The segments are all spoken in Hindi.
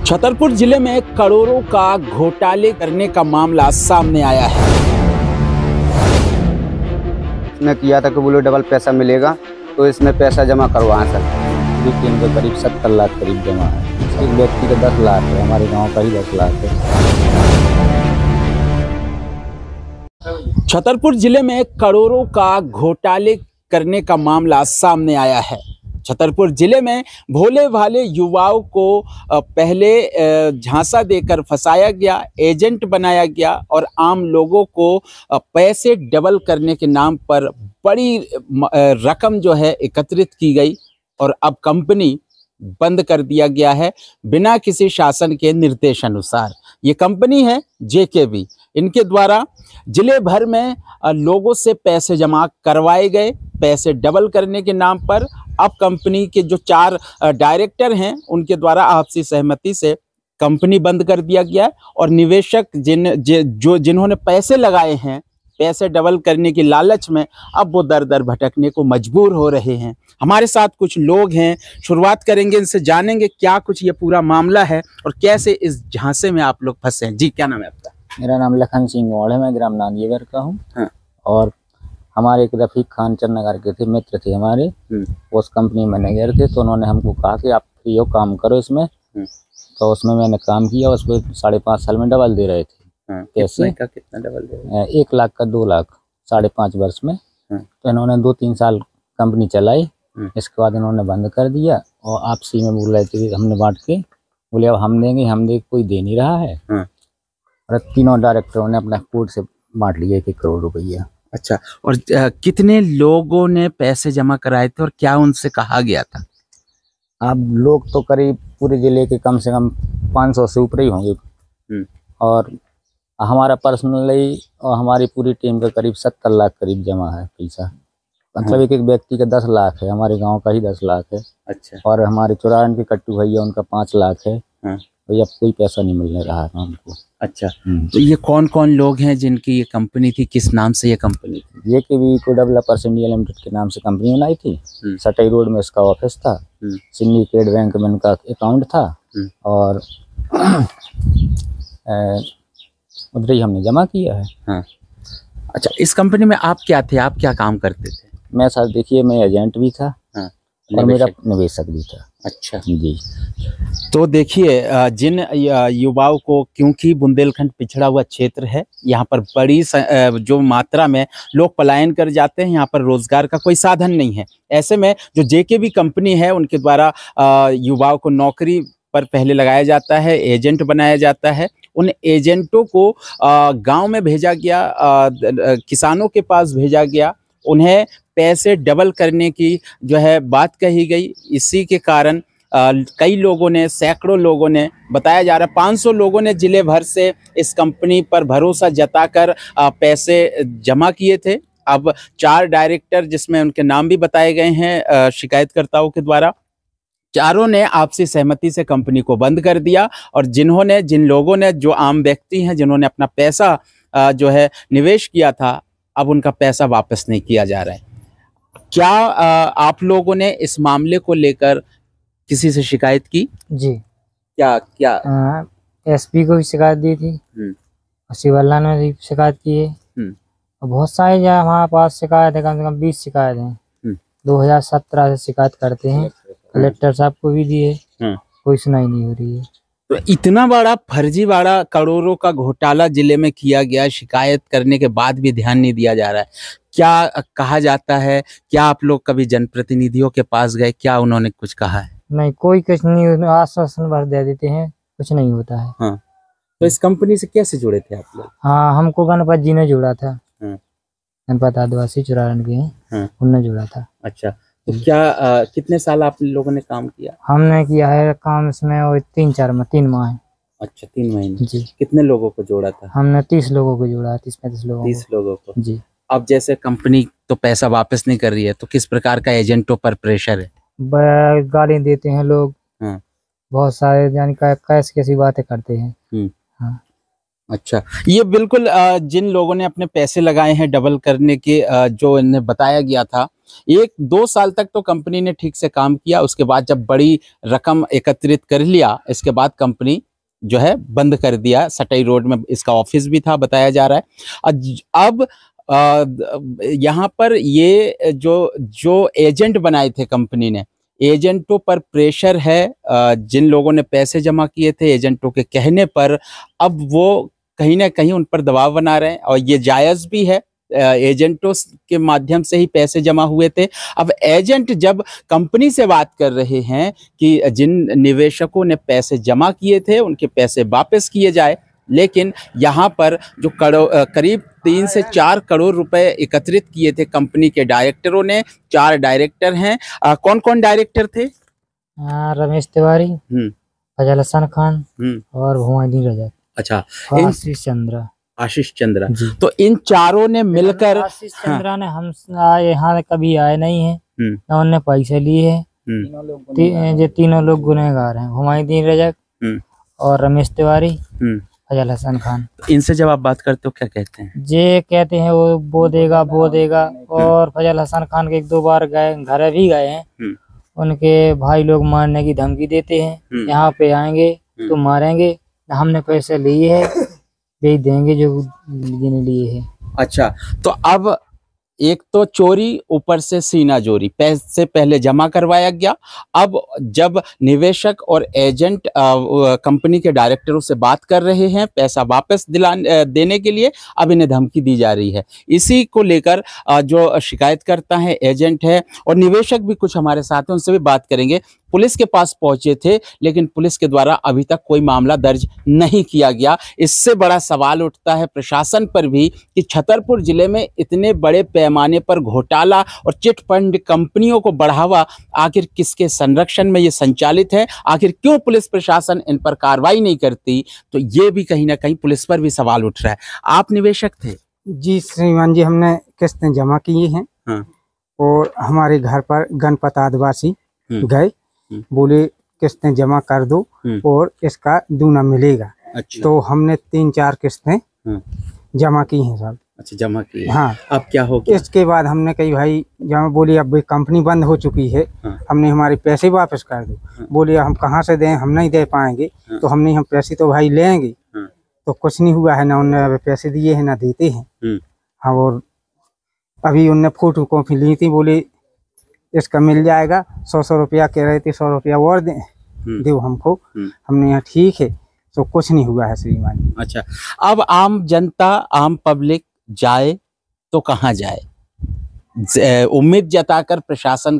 छतरपुर जिले में करोड़ों का घोटाले करने का मामला सामने आया है। इसमें किया था कि बोलो डबल पैसा मिलेगा, तो इसमें पैसा जमा करवाएं सर। टीम के करीब 70 लाख करीब जमा है। एक व्यक्ति का 10 लाख है, हमारे गांव का ही 10 लाख है। छतरपुर जिले में करोड़ों का घोटाले करने का मामला सामने आया है। छतरपुर जिले में भोले भाले युवाओं को पहले झांसा देकर फंसाया गया, एजेंट बनाया गया और आम लोगों को पैसे डबल करने के नाम पर बड़ी रकम जो है एकत्रित की गई और अब कंपनी बंद कर दिया गया है बिना किसी शासन के निर्देशानुसार। ये कंपनी है जेकेबी। इनके द्वारा जिले भर में लोगों से पैसे जमा करवाए गए, पैसे डबल करने के नाम पर। अब कंपनी के जो 4 डायरेक्टर हैं उनके द्वारा आपसी सहमति से कंपनी बंद कर दिया गया और निवेशक जिन्होंने पैसे लगाए हैं पैसे डबल करने की लालच में, अब वो दर दर भटकने को मजबूर हो रहे हैं। हमारे साथ कुछ लोग हैं, शुरुआत करेंगे, इनसे जानेंगे क्या कुछ ये पूरा मामला है और कैसे इस झांसे में आप लोग फंसे हैं। जी, क्या नाम है आपका? मेरा नाम लखन सिंह गौड़ है, मैं ग्राम नांदियागढ़ का हूँ। हाँ। और हमारे एक रफीक खान चन्नगर के थे, मित्र थे हमारे, वो उस कंपनी में मैनेजर थे। तो उन्होंने हमको कहा कि आप फ्री हो, काम करो इसमें। तो उसमें मैंने काम किया, उसको 5.5 साल में डबल दे रहे थे। कैसे? कितना डबल दे रहे? 1 लाख का 2 लाख 5.5 वर्ष में। तो इन्होंने 2-3 साल कंपनी चलाई। इसके बाद इन्होंने बंद कर दिया और आपसी में बोल रहे थे कि हमने बांट के, बोले अब हम देंगे, कोई दे नहीं रहा है। और तीनों डायरेक्टरों ने अपना कोर्ट से बांट लिया 1 करोड़ रुपया। अच्छा, और कितने लोगों ने पैसे जमा कराए थे और क्या उनसे कहा गया था? अब लोग तो करीब पूरे जिले के कम से कम 500 से ऊपर ही होंगे। और हमारा पर्सनली और हमारी पूरी टीम का करीब 70 लाख करीब जमा है पैसा। मतलब एक व्यक्ति का 10 लाख है, हमारे गांव का ही 10 लाख है। अच्छा। और हमारे चौरान के कट्टू भैया, उनका 5 लाख है। तो अब कोई पैसा नहीं मिलने रहा है हमको। अच्छा, तो ये कौन कौन लोग हैं जिनकी ये कंपनी थी? किस नाम से ये कंपनी थी? जेकेबी को डेवलपर्स इंडिया लिमिटेड के नाम से कंपनी बनाई थी। सटाई रोड में इसका ऑफिस था। सिंडिकेट बैंक में इनका अकाउंट था और उधर ही हमने जमा किया है। हाँ। अच्छा, इस कंपनी में आप क्या थे? आप क्या काम करते थे? मैं सर देखिए, मैं एजेंट भी था। हाँ। और मेरा निवेशक भी था। अच्छा जी। तो देखिए, जिन युवाओं को, क्योंकि बुंदेलखंड पिछड़ा हुआ क्षेत्र है, यहाँ पर बड़ी जो मात्रा में लोग पलायन कर जाते हैं, यहाँ पर रोजगार का कोई साधन नहीं है। ऐसे में जो जेकेबी कंपनी है उनके द्वारा युवाओं को नौकरी पर पहले लगाया जाता है, एजेंट बनाया जाता है। उन एजेंटों को गांव में भेजा गया, किसानों के पास भेजा गया, उन्हें पैसे डबल करने की जो है बात कही गई। इसी के कारण कई लोगों ने, सैकड़ों लोगों ने, बताया जा रहा है 500 लोगों ने जिले भर से इस कंपनी पर भरोसा जताकर पैसे जमा किए थे। अब 4 डायरेक्टर, जिसमें उनके नाम भी बताए गए हैं शिकायतकर्ताओं के द्वारा, चारों ने आपसी सहमति से कंपनी को बंद कर दिया। और जिन लोगों ने, जो आम व्यक्ति हैं, जिन्होंने अपना पैसा जो है निवेश किया था, अब उनका पैसा वापस नहीं किया जा रहा है। क्या आप लोगों ने इस मामले को लेकर किसी से शिकायत की? जी। क्या? एसपी को भी शिकायत दी थी और शिवल्ला ने भी शिकायत की है और बहुत सारे जो हमारे पास शिकायत है, कम से कम 20 शिकायत है। 2017 से शिकायत करते हैं, कलेक्टर साहब को भी दिए, कोई सुनाई नहीं हो रही है। तो इतना बड़ा फर्जीवाड़ा, करोड़ों का घोटाला जिले में किया गया, शिकायत करने के बाद भी ध्यान नहीं दिया जा रहा है। क्या कहा जाता है? क्या आप लोग कभी जनप्रतिनिधियों के पास गए? क्या उन्होंने कुछ कहा है? नहीं, कोई कुछ नहीं, आश्वासन भर दे देते हैं, कुछ नहीं होता है। हाँ। तो इस कंपनी से कैसे जुड़े थे आप लोग? हाँ, हमको गणपत जी ने जोड़ा था। गणपत आदिवासी चौरान के हैं, उनने जोड़ा था। अच्छा, तो क्या कितने साल आप लोगों ने काम किया? हमने किया है काम इसमें वो 3 माह है। अच्छा, 3 महीने। जी। कितने लोगों को जोड़ा था? हमने 30 लोगों को जोड़ा, 30-35 लोगों 30 लोगों को। जी। अब जैसे कंपनी तो पैसा वापस नहीं कर रही है, तो किस प्रकार का एजेंटों पर प्रेशर है? गाली देते हैं लोग। बहुत सारे, यानी कैसी कैसी बातें करते हैं। हाँ। अच्छा, ये बिल्कुल जिन लोगों ने अपने पैसे लगाए हैं डबल करने के, जो इन्हें बताया गया था, 1-2 साल तक तो कंपनी ने ठीक से काम किया। उसके बाद जब बड़ी रकम एकत्रित कर लिया, इसके बाद कंपनी जो है बंद कर दिया। सटाई रोड में इसका ऑफिस भी था, बताया जा रहा है। अब यहाँ पर ये जो एजेंट बनाए थे कंपनी ने, एजेंटों पर प्रेशर है। जिन लोगों ने पैसे जमा किए थे एजेंटों के कहने पर, अब वो कहीं ना कहीं उन पर दबाव बना रहे हैं, और ये जायज़ भी है। एजेंटों के माध्यम से ही पैसे जमा हुए थे। अब एजेंट जब कंपनी से बात कर रहे हैं कि जिन निवेशकों ने पैसे जमा किए थे उनके पैसे वापस किए जाए, लेकिन यहाँ पर जो करीब 3 से 4 करोड़ रुपए एकत्रित किए थे कंपनी के डायरेक्टरों ने। 4 डायरेक्टर हैं। कौन कौन डायरेक्टर थे? रमेश तिवारी, फजल हसन खान और हुमायूं रजक। अच्छा, आशीष चंद्रा। तो इन चारों ने मिलकर, आशीष चंद्रा ने हम यहाँ कभी आए नहीं है, न उन्होंने पैसे लिए है। ये तीनों लोग गुनहगार हैं, हुमायूं रजक और रमेश तिवारी, फजल हसन खान। इनसे जब आप बात करते हो क्या कहते हैं? ये कहते हैं वो देगा वो देगा। और फजल हसन खान के 1-2 बार घर भी गए हैं, उनके भाई लोग मारने की धमकी देते हैं, यहाँ पे आएंगे तो मारेंगे, हमने पैसे लिए है, भेज देंगे जो जिन्हें लिए है। अच्छा, तो अब एक तो चोरी, ऊपर से सीना जोरी, पैसे पहले जमा करवाया गया। अब जब निवेशक और एजेंट कंपनी के डायरेक्टरों से बात कर रहे हैं पैसा वापस देने के लिए, अब इन्हें धमकी दी जा रही है। इसी को लेकर जो शिकायतकर्ता है, एजेंट है और निवेशक भी कुछ हमारे साथ हैं, उनसे भी बात करेंगे। पुलिस के पास पहुंचे थे, लेकिन पुलिस के द्वारा अभी तक कोई मामला दर्ज नहीं किया गया। इससे बड़ा सवाल उठता है प्रशासन पर भी कि छतरपुर जिले में इतने बड़े पैमाने पर घोटाला और चिट फंड कंपनियों को बढ़ावा आखिर किसके संरक्षण में ये संचालित है, आखिर क्यों पुलिस प्रशासन इन पर कार्रवाई नहीं करती, तो ये भी कहीं ना कहीं पुलिस पर भी सवाल उठ रहा है। आप निवेशक थे? जी श्रीमान जी, हमने किस्तें जमा की हैं। हाँ। और हमारे घर पर गणपत आदिवासी गए, बोले किस्तें जमा कर दो और इसका दूना मिलेगा। अच्छा। तो हमने 3-4 किस्तें जमा की हैं साहब। अच्छा, जमा की। हाँ। अब क्या हो गया? इसके बाद हमने कही भाई जमा, बोली अब कंपनी बंद हो चुकी है। हाँ। हमने हमारे पैसे वापस कर दो। हाँ। बोले हम कहाँ से दें, हम नहीं दे पाएंगे। हाँ। तो हम पैसे तो भाई लेंगे। हाँ। तो कुछ नहीं हुआ है, ना उन्होंने पैसे दिए हैं ना देते हैं। हाँ, और अभी उनने फोटो कॉपी ली थी, बोले इसका मिल जाएगा। 100 रुपया कह रहे थे, 100 रुपया और दो हमको। हमने यहाँ ठीक है, तो कुछ नहीं हुआ है श्रीमान। अच्छा, अब आम जनता, आम पब्लिक जाए तो कहाँ जाए? उम्मीद जताकर प्रशासन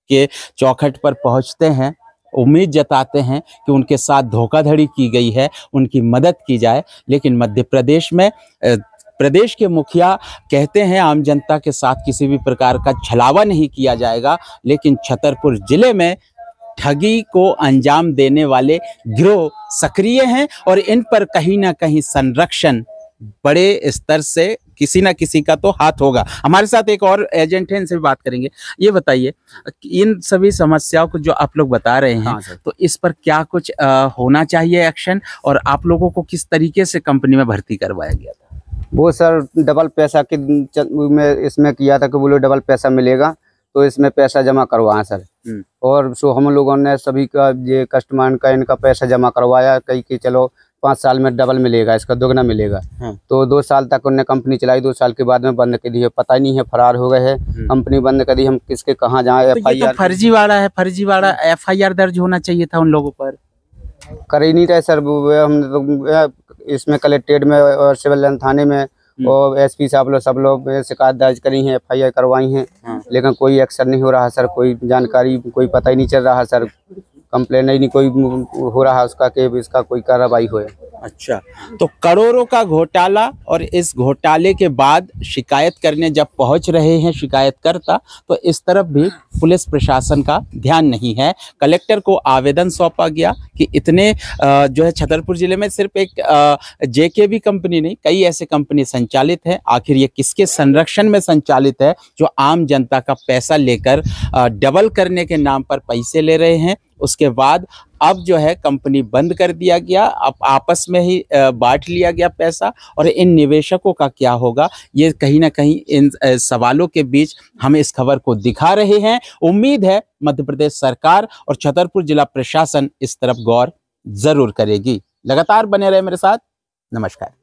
के चौखट पर पहुंचते हैं, उम्मीद जताते हैं कि उनके साथ धोखाधड़ी की गई है, उनकी मदद की जाए। लेकिन मध्य प्रदेश में प्रदेश के मुखिया कहते हैं आम जनता के साथ किसी भी प्रकार का छलावा नहीं किया जाएगा, लेकिन छतरपुर जिले में ठगी को अंजाम देने वाले गिरोह सक्रिय हैं और इन पर कहीं ना कहीं संरक्षण बड़े स्तर से किसी ना किसी का तो हाथ होगा। हमारे साथ एक और एजेंट है, इनसे भी बात करेंगे। ये बताइए, इन सभी समस्याओं को जो आप लोग बता रहे हैं, तो इस पर क्या कुछ होना चाहिए एक्शन, और आप लोगों को किस तरीके से कंपनी में भर्ती करवाया गया था? वो सर डबल पैसा के में इसमें किया था कि बोलो डबल पैसा मिलेगा, तो इसमें पैसा जमा करवाया सर। और सो हम लोगों ने सभी का ये कस्टमर का इनका पैसा जमा करवाया, कही कि चलो 5 साल में डबल मिलेगा, इसका दोगुना मिलेगा। तो 2 साल तक उन्होंने कंपनी चलाई, 2 साल के बाद में बंद कर दी है। पता ही नहीं है, फरार हो गए हैं, कंपनी बंद कर दी। हम किसके कहाँ जाए? FIR तो फर्जीवाड़ा है, फर्जीवाड़ा। FIR दर्ज होना चाहिए था उन लोगों पर, कर ही नहीं रहे सर। हमने तो इसमें कलेक्ट्रेट में और सिविल थाने में और SP साहब लोग सब लोग शिकायत दर्ज करी है, FIR करवाई है। लेकिन कोई एक्शन नहीं हो रहा सर, कोई जानकारी, कोई पता ही नहीं चल रहा सर, कंप्लेन ही नहीं कोई हो रहा उसका कि इसका कोई कार्रवाई हो। अच्छा, तो करोड़ों का घोटाला, और इस घोटाले के बाद शिकायत करने जब पहुंच रहे हैं शिकायतकर्ता, तो इस तरफ भी पुलिस प्रशासन का ध्यान नहीं है। कलेक्टर को आवेदन सौंपा गया कि इतने जो है छतरपुर जिले में सिर्फ एक JKB कंपनी नहीं, कई ऐसे कंपनी संचालित है। आखिर ये किसके संरक्षण में संचालित है जो आम जनता का पैसा लेकर डबल करने के नाम पर पैसे ले रहे हैं उसके बाद अब जो है कंपनी बंद कर दिया गया, अब आपस में ही बांट लिया गया पैसा, और इन निवेशकों का क्या होगा, ये कहीं ना कहीं इन सवालों के बीच हम इस खबर को दिखा रहे हैं। उम्मीद है मध्य प्रदेश सरकार और छतरपुर जिला प्रशासन इस तरफ गौर जरूर करेगी। लगातार बने रहे मेरे साथ। नमस्कार।